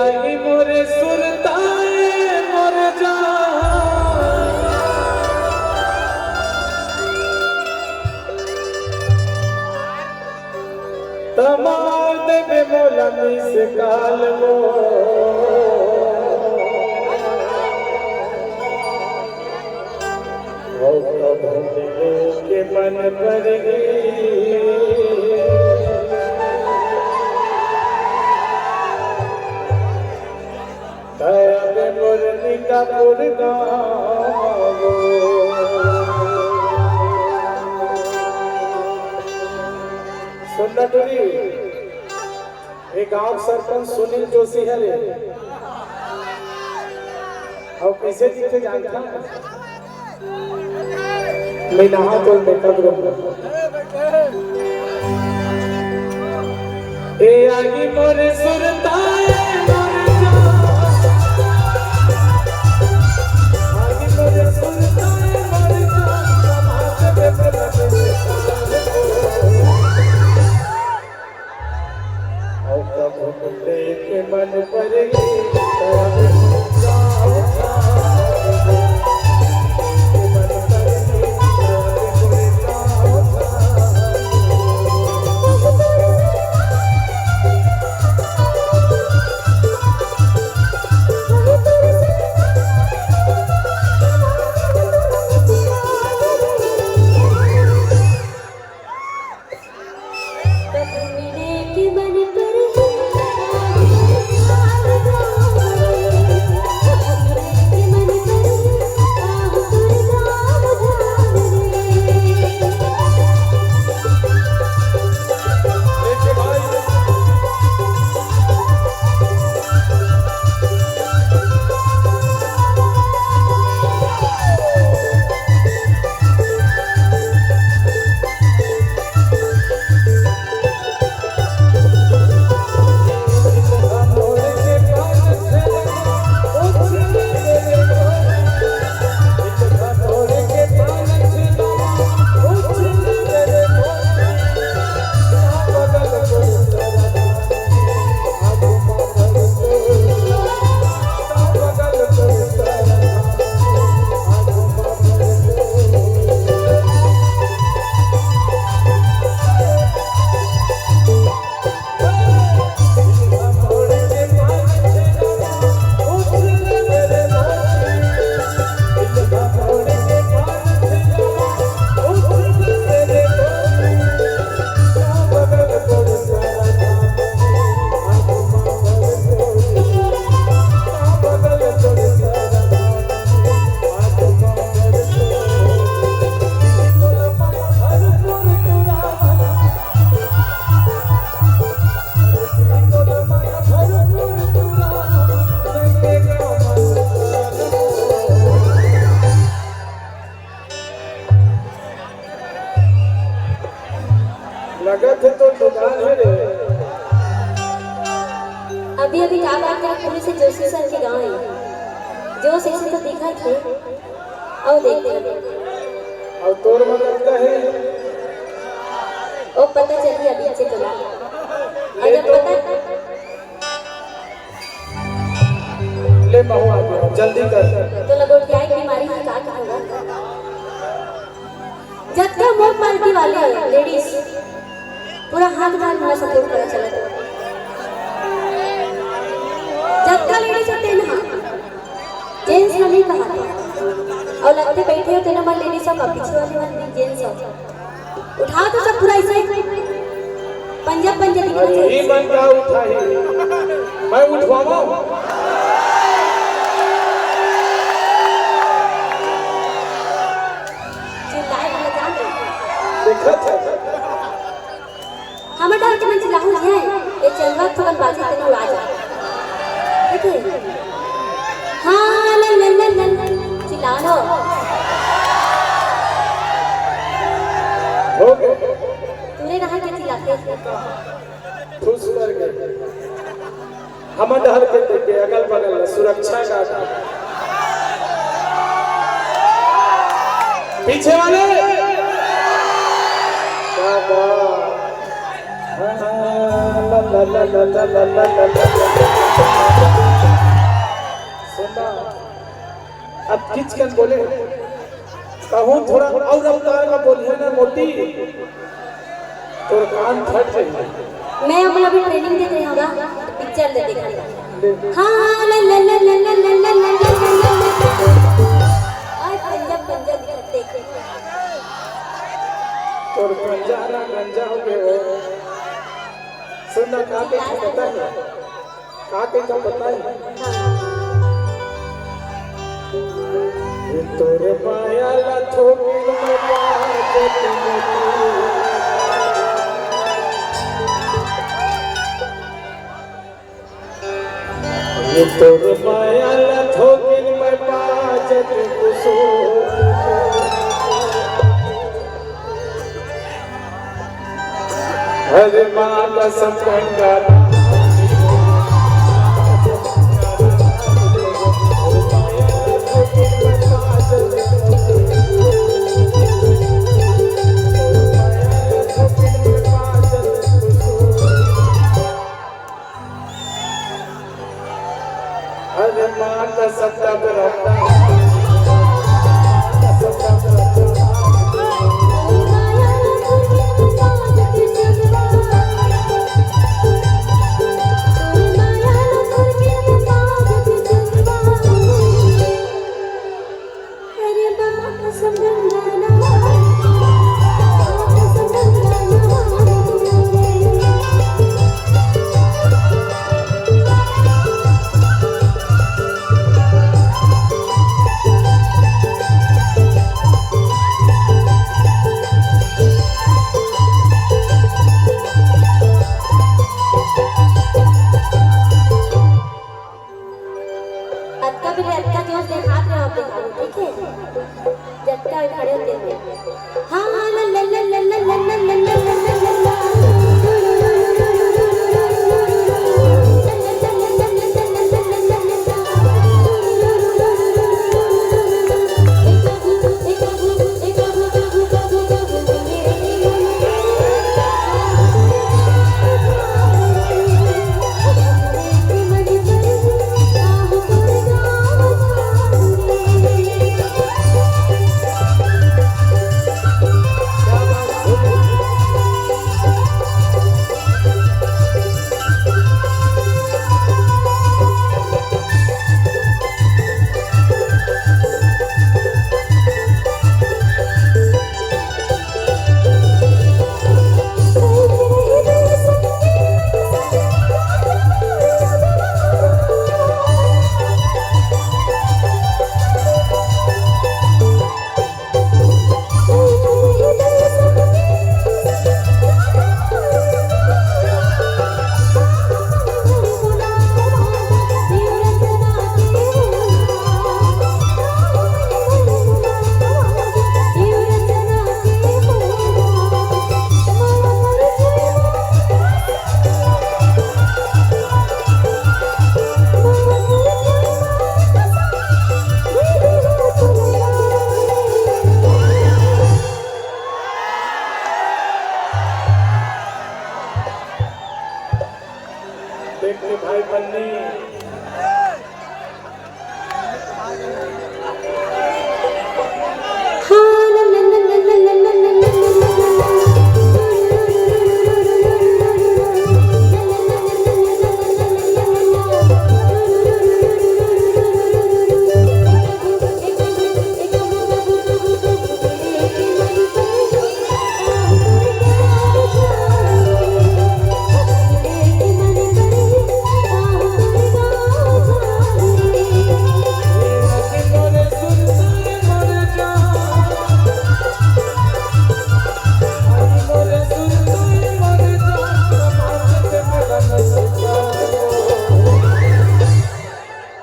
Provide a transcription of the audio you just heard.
आई मोरे सुरताए मोर जा तमाम देवे मोला से काल वो के मन पर मुरली का सुनना टूरी एक गांव सरपंच सुनील जोशी है रे और कैसे दिखे जानता मैं नहा तो बेटा ए आगी मोरे सुरताए मन पर लगत है तो दुकान है रे। अभी अभी क्या बात है पुलिस से जोशी सर के गांव है जो से तो दिखा थे और देखते और तोर मन लगता है ओ पता चली अभी से चला और जब पता ले महू आ गया जल्दी कर तो लगोटियाई बीमारी की का होगा जब तक मोर पार्टी वाले लेडीज पूरा हाथ डाल मेरा सपोर्ट करा चला जब तक लेडीज होते ना जेंट्स ने नहीं कहा और लगते बैठे होते ना मन लेडीज सब पीछे वाले जेंट्स सब उठा तो सब पूरा ऐसे पंजा पंजा दिखना चाहिए ये मन का उठाई मैं उठवाऊं चिल्लाए वाला जान देखा था हमें डर के मन चिल्लाहू है ये चलवा थोड़ा बाजी तेरे उड़ा जा ठीक है हां लन लन लन चिल्ला लो हो गए तूने कहा कि चिल्लाते खुश कर गए हम डर के देखे अगल बगल सुरक्षा का पीछे वाले ला ला ला ला ला ला ला ला सुनना अब किच कर बोले कहूँ थोड़ा और अवतार का बोलिए ना मोटी तो कान फट जाएंगे। मैं अपना भी ट्रेनिंग दे रही होगा पिक्चर दे देखा हाँ ला ला ला ला ला ला ला ला आज पंजाब पंजाब देखे तो गंजा हो गए सुनना का के पता है का के का पता है तोरे माया ला थोड़ी में बात ये तोरे माया ला थोड़ी में बात कुसो हरे माँ का संगंगा हरे माँ का सत्ता बरता भाई बन्नी